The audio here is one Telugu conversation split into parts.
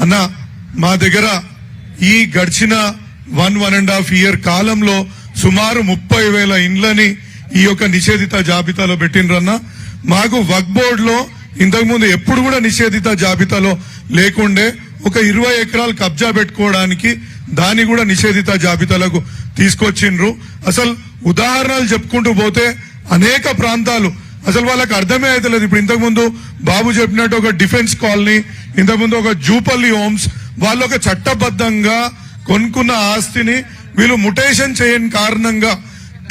అన్న మా దగ్గర ఈ గడిచిన 1.5 year కాలంలో సుమారు 30,000 ఇండ్లని ఈ యొక్క నిషేధిత జాబితాలో పెట్టినరన్న. మాకు వక్ఫ్ బోర్డ్ లో ఇంతకుముందు ఎప్పుడు కూడా నిషేధిత జాబితాలో లేకుండే ఒక 20 ఎకరాలు కబ్జా పెట్టుకోవడానికి దాన్ని కూడా నిషేధిత జాబితాలకు తీసుకొచ్చిండ్రు. అసలు ఉదాహరణలు చెప్పుకుంటూ పోతే అనేక ప్రాంతాలు అసలు వాళ్ళకి అర్థమే అవుతలేదు. ఇప్పుడు ఇంతకుముందు బాబు చెప్పినట్టు ఒక డిఫెన్స్ కాలనీ, ఇంతకుముందు ఒక జూపల్లి హోమ్స్, వాళ్ళు ఒక చట్టబద్ధంగా కొనుక్కున్న ఆస్తిని వీళ్ళు ముటేషన్ చేయని కారణంగా,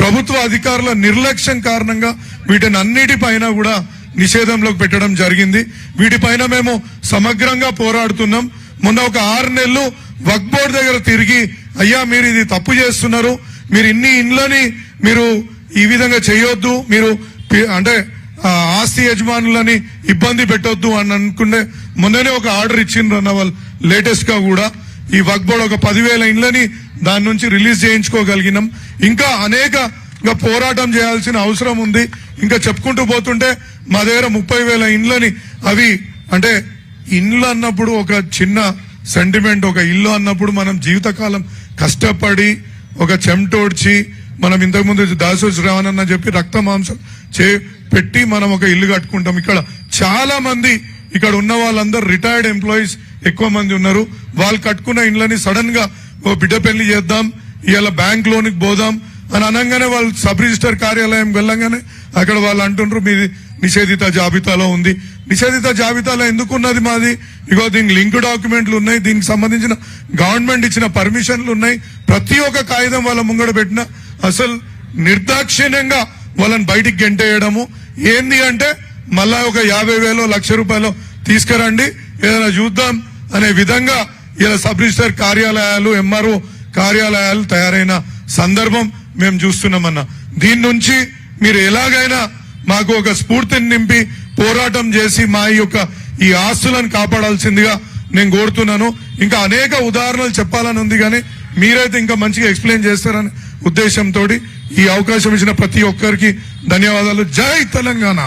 ప్రభుత్వ అధికారుల నిర్లక్ష్యం కారణంగా వీటిని అన్నిటిపైన కూడా నిషేధంలోకి పెట్టడం జరిగింది. వీటిపైన మేము సమగ్రంగా పోరాడుతున్నాం. మొన్న ఒక 6 నెలలు వక్ఫ్ బోర్డు దగ్గర తిరిగి, అయ్యా మీరు ఇది తప్పు చేస్తున్నారు, మీరు ఇన్ని ఇండ్లని మీరు ఈ విధంగా చేయొద్దు, మీరు అంటే ఆస్తి యజమానులని ఇబ్బంది పెట్టొద్దు అని అనుకుంటే మొన్ననే ఒక ఆర్డర్ ఇచ్చిండ్రు అన్న వాళ్ళు. లేటెస్ట్ గా కూడా ఈ వక్ఫ్ బోర్డు ఒక 10,000 ఇండ్లని దాని నుంచి రిలీజ్ చేయించుకోగలిగినాం. ఇంకా అనేక పోరాటం చేయాల్సిన అవసరం ఉంది. ఇంకా చెప్పుకుంటూ పోతుంటే మా దగ్గర 30,000 ఇండ్లని, అవి అంటే ఇండ్లు అన్నప్పుడు ఒక చిన్న సెంటిమెంట్. ఒక ఇల్లు అన్నప్పుడు మనం జీవితకాలం కష్టపడి ఒక చెమటోడ్చి, మనం ఇంతకుముందు దాసోజు రావనన్న చెప్పి రక్త మాంసం పెట్టి మనం ఒక ఇల్లు కట్టుకుంటాం. ఇక్కడ చాలా మంది ఇక్కడ ఉన్న వాళ్ళందరూ రిటైర్డ్ ఎంప్లాయీస్ ఎక్కువ మంది ఉన్నారు. వాళ్ళు కట్టుకున్న ఇండ్లని సడన్ గా ఓ బిడ్డ పెళ్లి చేద్దాం, ఇవాళ బ్యాంక్ లోనికి పోదాం అని అనగానే వాళ్ళు సబ్ రిజిస్టర్ కార్యాలయం వెళ్ళంగానే అక్కడ వాళ్ళు అంటుండ్రు మీది నిషేధిత జాబితాలో ఉంది. నిషేధిత జాబితాలో ఎందుకున్నది మాది? ఇగో దీనికి లింక్ డాక్యుమెంట్లు ఉన్నాయి, దీనికి సంబంధించిన గవర్నమెంట్ ఇచ్చిన పర్మిషన్లు ఉన్నాయి, ప్రతి ఒక్క కాగితం వాళ్ళ ముంగడ పెట్టిన. అసలు నిర్దాక్షిణ్యంగా వాళ్ళని బయటికి గెంటేయడము ఏంది అంటే, మళ్ళా ఒక 50,000 1,00,000 తీసుకురండి ఏదైనా చూద్దాం అనే విధంగా ఇలా సబ్ రిజిస్టర్ కార్యాలయాలు, ఎంఆర్ఓ కార్యాలయాలు తయారైన సందర్భం మేము చూస్తున్నామన్నా. దీని నుంచి మీరు ఎలాగైనా మాకు ఒక స్ఫూర్తిని నింపి పోరాటం చేసి మా ఈ ఆస్తులను కాపాడాల్సిందిగా నేను కోరుతున్నాను. ఇంకా అనేక ఉదాహరణలు చెప్పాలని ఉంది, కానీ మీరైతే ఇంకా మంచిగా ఎక్స్ప్లెయిన్ చేస్తారనే ఉద్దేశంతో ఈ అవకాశం ఇచ్చిన ప్రతి ఒక్కరికి ధన్యవాదాలు. జై తెలంగాణ.